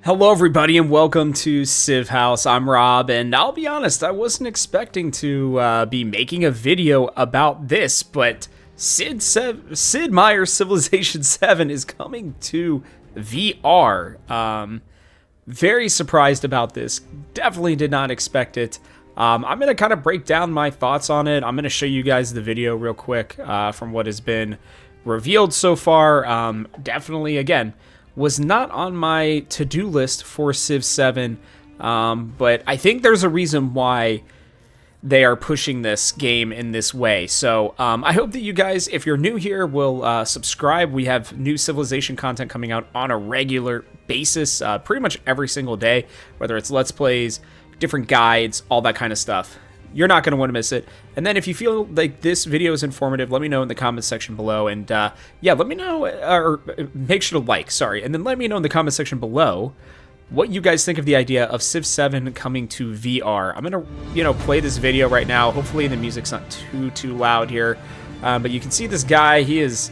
Hello everybody and welcome to Civ House. I'm Rob, and I'll be honest, I wasn't expecting to be making a video about this, but Sid Meier's Civilization 7 is coming to VR. Very surprised about this. Definitely did not expect it. I'm going to kind of break down my thoughts on it. I'm going to show you guys the video real quick from what has been revealed so far. Definitely, again, was not on my to-do list for Civ 7, but I think there's a reason why they are pushing this game in this way. So I hope that you guys, if you're new here, will subscribe. We have new Civilization content coming out on a regular basis, pretty much every single day, whether it's Let's Plays, different guides, all that kind of stuff. You're not going to want to miss it. And then if you feel like this video is informative, let me know in the comments section below. And yeah, let me know, or make sure to like, sorry. And then let me know in the comment section below what you guys think of the idea of Civ 7 coming to VR. I'm going to, play this video right now. Hopefully the music's not too loud here. But you can see this guy, he is,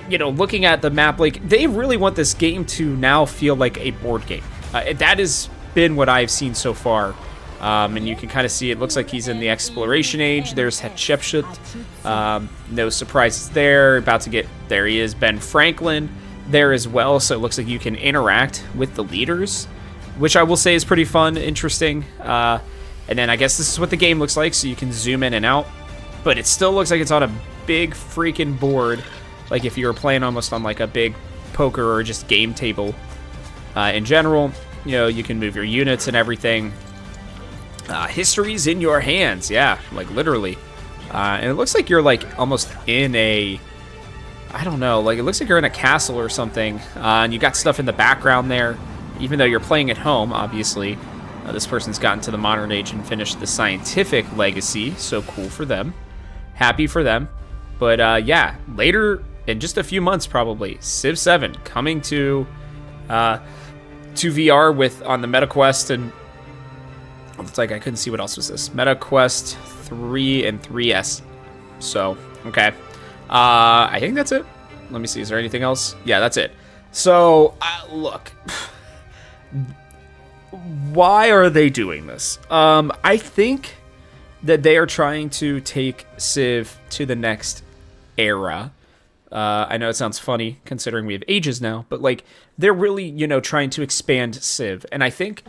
looking at the map. Like, they really want this game to now feel like a board game. That has been what I've seen so far. And you can kind of see it looks like he's in the exploration age. There's Hatshepsut. No surprises there. About to get, there he is, Ben Franklin there as well. So it looks like you can interact with the leaders, which I will say is pretty fun, interesting. And then I guess this is what the game looks like. So you can zoom in and out, but it still looks like it's on a big freaking board. Like if you were playing almost on like a big poker or just game table in general. You can move your units and everything. History's in your hands, yeah, like literally. And it looks like you're like almost in a, I don't know, like it looks like you're in a castle or something. And you got stuff in the background there, even though you're playing at home, obviously. This person's gotten to the modern age and finished the scientific legacy, so cool for them. Happy for them. But yeah, later, in just a few months probably, Civ 7 coming to VR with on the MetaQuest, and it's like I couldn't see what else was this. MetaQuest 3 and 3S. So, okay. I think that's it. Let me see. Is there anything else? Yeah, that's it. So, look. Why are they doing this? I think that they are trying to take Civ to the next era. I know it sounds funny considering we have ages now, but like they're really, trying to expand Civ. And I think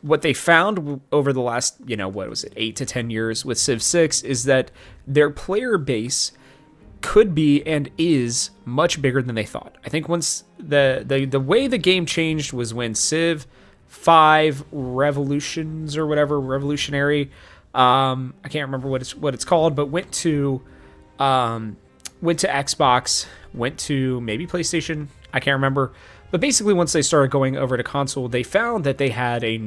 what they found over the last, 8 to 10 years with Civ 6 is that their player base could be and is much bigger than they thought. I think once the way the game changed was when Civ 5 Revolutions or whatever, Revolutionary, I can't remember what it's called, but went to Xbox, went to maybe PlayStation, I can't remember. But basically, once they started going over to console, they found that they had a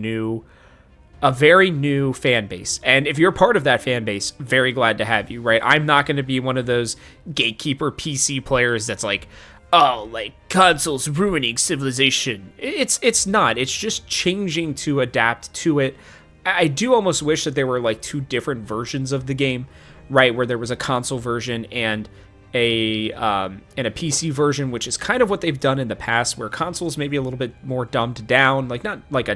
very new fan base. And if you're part of that fan base, very glad to have you, right? I'm not going to be one of those gatekeeper PC players that's like, oh, like consoles ruining Civilization. It's not. It's just changing to adapt to it. I do almost wish that there were like two different versions of the game, right? Where there was a console version and a PC version, which is kind of what they've done in the past, where consoles maybe a little bit more dumbed down, like not like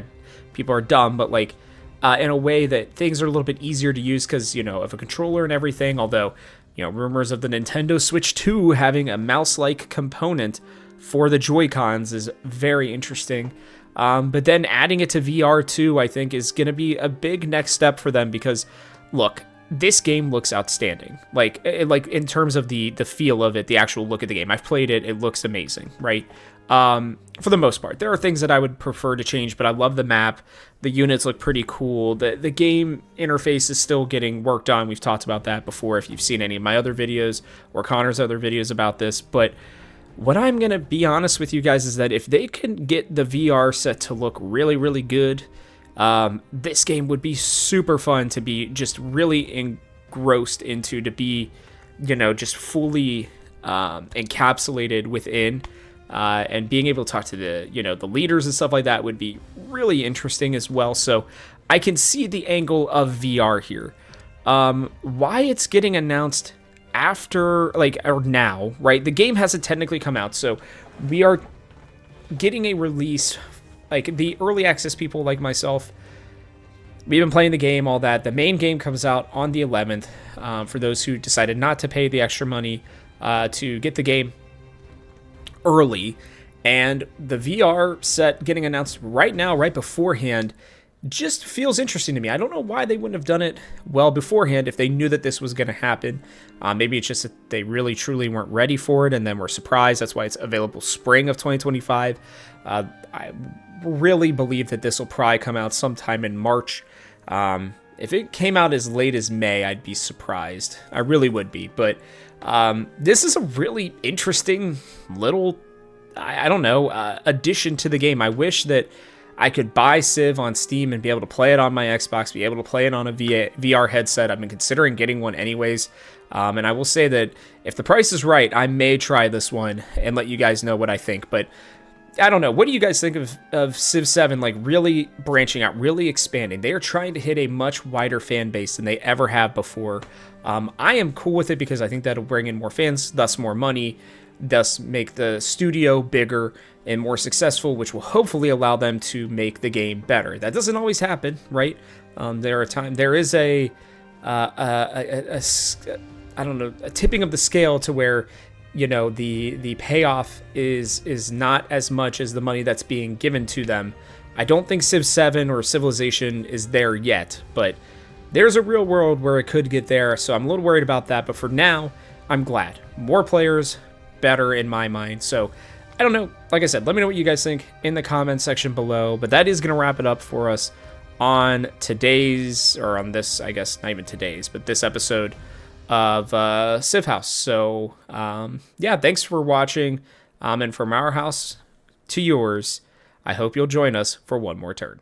people are dumb, but like in a way that things are a little bit easier to use because of a controller and everything. Although rumors of the Nintendo Switch 2 having a mouse-like component for the Joy-Cons is very interesting. But then adding it to VR too, I think, is going to be a big next step for them because, look, this game looks outstanding. Like in terms of the feel of it, the actual look of the game. I've played it. It looks amazing, right? For the most part. There are things that I would prefer to change, but I love the map. The units look pretty cool. The game interface is still getting worked on. We've talked about that before if you've seen any of my other videos or Connor's other videos about this. But what I'm going to be honest with you guys is that if they can get the VR set to look really, really good, this game would be super fun to be just really engrossed into, to be, just fully encapsulated within, and being able to talk to the leaders and stuff like that would be really interesting as well. So I can see the angle of VR here. Why it's getting announced after, or now, right? The game hasn't technically come out, so we are getting a release like the early access people like myself, we've been playing the game, all that. The main game comes out on the 11th. For those who decided not to pay the extra money to get the game early. And the VR set getting announced right now, right beforehand, just feels interesting to me. I don't know why they wouldn't have done it well beforehand if they knew that this was going to happen. Maybe it's just that they really, truly weren't ready for it and then were surprised. That's why it's available spring of 2025. I really believe that this will probably come out sometime in March. If it came out as late as May, I'd be surprised. I really would be. But this is a really interesting little, I don't know, addition to the game. I wish that I could buy Civ on Steam and be able to play it on my Xbox, be able to play it on a VR headset. I've been considering getting one anyways. And I will say that if the price is right, I may try this one and let you guys know what I think. But I don't know. What do you guys think of Civ 7, like, really branching out, really expanding? They are trying to hit a much wider fan base than they ever have before. I am cool with it because I think that'll bring in more fans, thus more money, thus make the studio bigger and more successful, which will hopefully allow them to make the game better. That doesn't always happen, right? There is a tipping of the scale to where, you know, the payoff is not as much as the money that's being given to them. I don't think Civ 7 or Civilization is there yet, but there's a real world where it could get there, so I'm a little worried about that. But for now, I'm glad. More players, better in my mind. So I don't know. Like I said, let me know what you guys think in the comment section below. But that is going to wrap it up for us on today's, or on this, I guess, not even today's, but this episode of Civ House. So yeah, thanks for watching. And from our house to yours, I hope you'll join us for one more turn.